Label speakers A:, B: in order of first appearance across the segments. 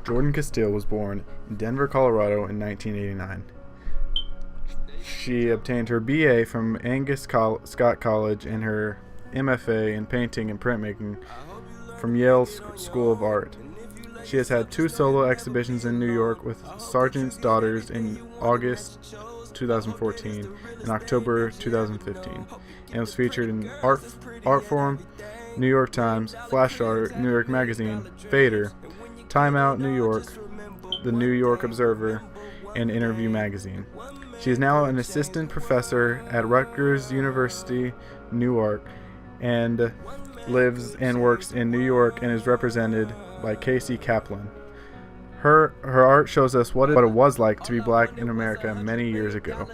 A: Jordan Castile was born in Denver, Colorado in 1989. She obtained her BA from Scott College and her MFA in painting and printmaking from Yale School of Art. She has had 2 solo exhibitions in New York with Sergeant's Daughters in August 2014 and October 2015, and was featured in Artforum, New York Times, Flash Art, New York Magazine, Fader, Time Out New York, The New York Observer, and Interview Magazine. She is now an assistant professor at Rutgers University, Newark, and lives and works in New York and is represented by Casey Kaplan. Her art shows us what it was like to be black in America many years ago.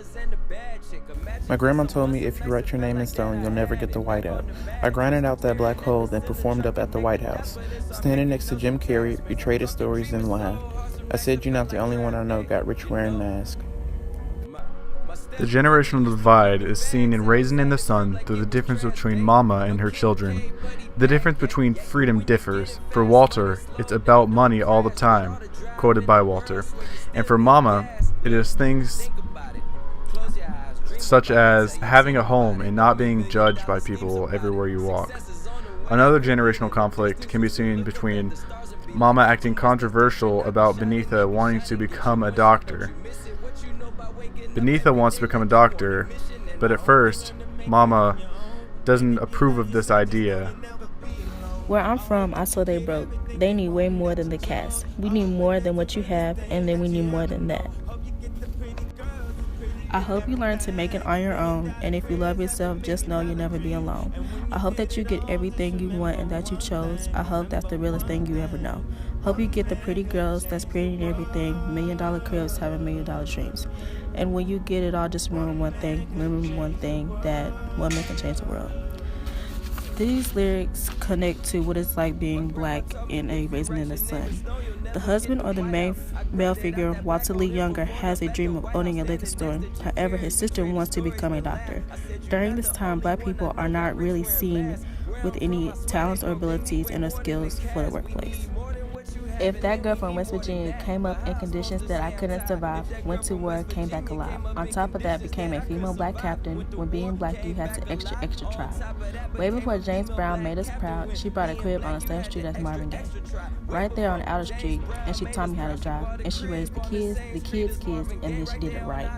B: My grandma told me if you write your name in stone, you'll never get the white out. I grinded out that black hole, then performed up at the White House. Standing next to Jim Carrey, we traded stories and laughed. I said, "You're not the only one I know got rich wearing masks."
A: The generational divide is seen in Raisin in the Sun through the difference between Mama and her children. The difference between freedom differs. For Walter, it's about money all the time, quoted by Walter. And for Mama, it is things such as having a home and not being judged by people everywhere you walk. Another generational conflict can be seen between Mama acting controversial about Benitha wanting to become a doctor. Benitha wants to become a doctor, but at first, Mama doesn't approve of this idea.
C: Where I'm from, I saw they broke. They need way more than the cast. We need more than what you have, and then we need more than that. I hope you learn to make it on your own, and if you love yourself, just know you'll never be alone. I hope that you get everything you want and that you chose. I hope that's the realest thing you ever know. Hope you get the pretty girls that's pretty and everything, $1,000,000 cribs, having $1,000,000 dreams. And when you get it all, just remember one thing, that one man can change the world. These lyrics connect to what it's like being black in a Raisin in the Sun. The husband or the main male figure, Walter Lee Younger, has a dream of owning a liquor store. However, his sister wants to become a doctor. During this time, black people are not really seen with any talents or abilities and or skills for the workplace. If that girl from West Virginia came up in conditions that I couldn't survive, went to war, came back alive. On top of that, became a female black captain. When being black, you had to extra try. Way before James Brown made us proud, she bought a crib on the same street as Marvin Gaye. Right there on Outer Street, and she taught me how to drive. And she raised the kids, and then she did it right.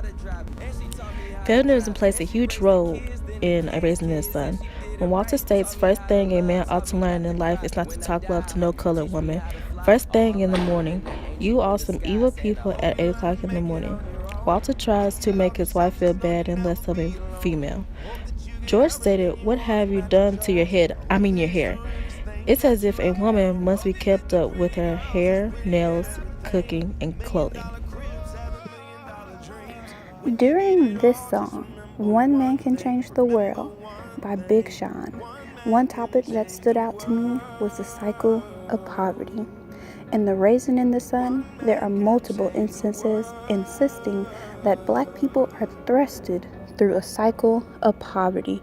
C: Feminism plays a huge role in a Raisin in the Sun. When Walter states, first thing a man ought to learn in life is not to talk love to no colored woman. First thing in the morning, you are some evil people at 8 o'clock in the morning. Walter tries to make his wife feel bad and less of a female. George stated, what have you done to your head? Your hair. It's as if a woman must be kept up with her hair, nails, cooking, and clothing.
D: During this song, One Man Can Change the World by Big Sean, one topic that stood out to me was the cycle of poverty. In the Raisin in the Sun, there are multiple instances insisting that black people are thrusted through a cycle of poverty.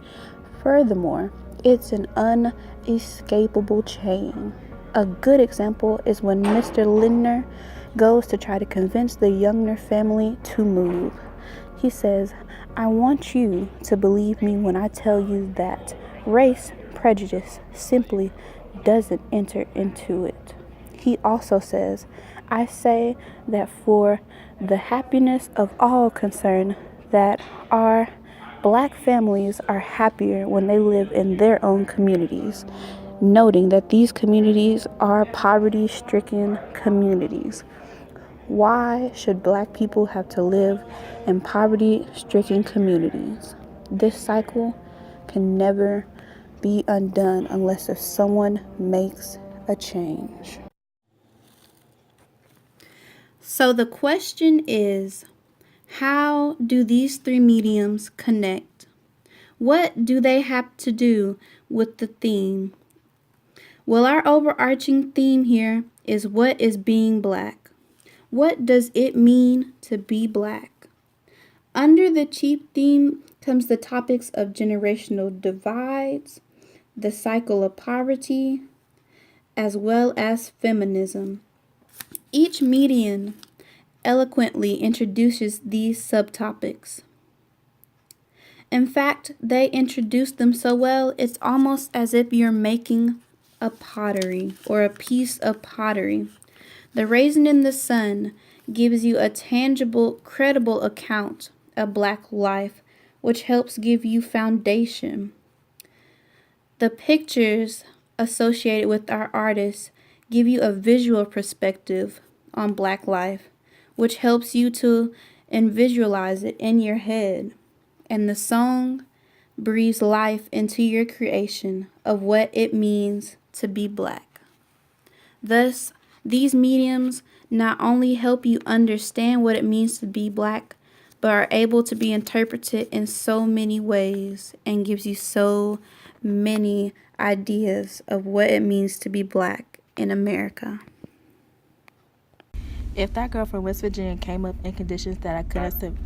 D: Furthermore, it's an unescapable chain. A good example is when Mr. Lindner goes to try to convince the Younger family to move. He says, I want you to believe me when I tell you that race prejudice simply doesn't enter into it. He also says, I say that for the happiness of all concerned, that our black families are happier when they live in their own communities, noting that these communities are poverty-stricken communities. Why should black people have to live in poverty-stricken communities? This cycle can never be undone unless if someone makes a change.
E: So the question is, how do these 3 mediums connect? What do they have to do with the theme? Well, our overarching theme here is what is being black? What does it mean to be black? Under the chief theme comes the topics of generational divides, the cycle of poverty, as well as feminism. Each medium eloquently introduces these subtopics. In fact, they introduce them so well, it's almost as if you're making a pottery or a piece of pottery. The Raisin in the Sun gives you a tangible, credible account of Black life, which helps give you foundation. The pictures associated with our artists give you a visual perspective on Black life, which helps you to visualize it in your head. And the song breathes life into your creation of what it means to be Black. Thus, these mediums not only help you understand what it means to be Black, but are able to be interpreted in so many ways and gives you so many ideas of what it means to be Black in America.
C: If that girl from West Virginia came up in conditions that I couldn't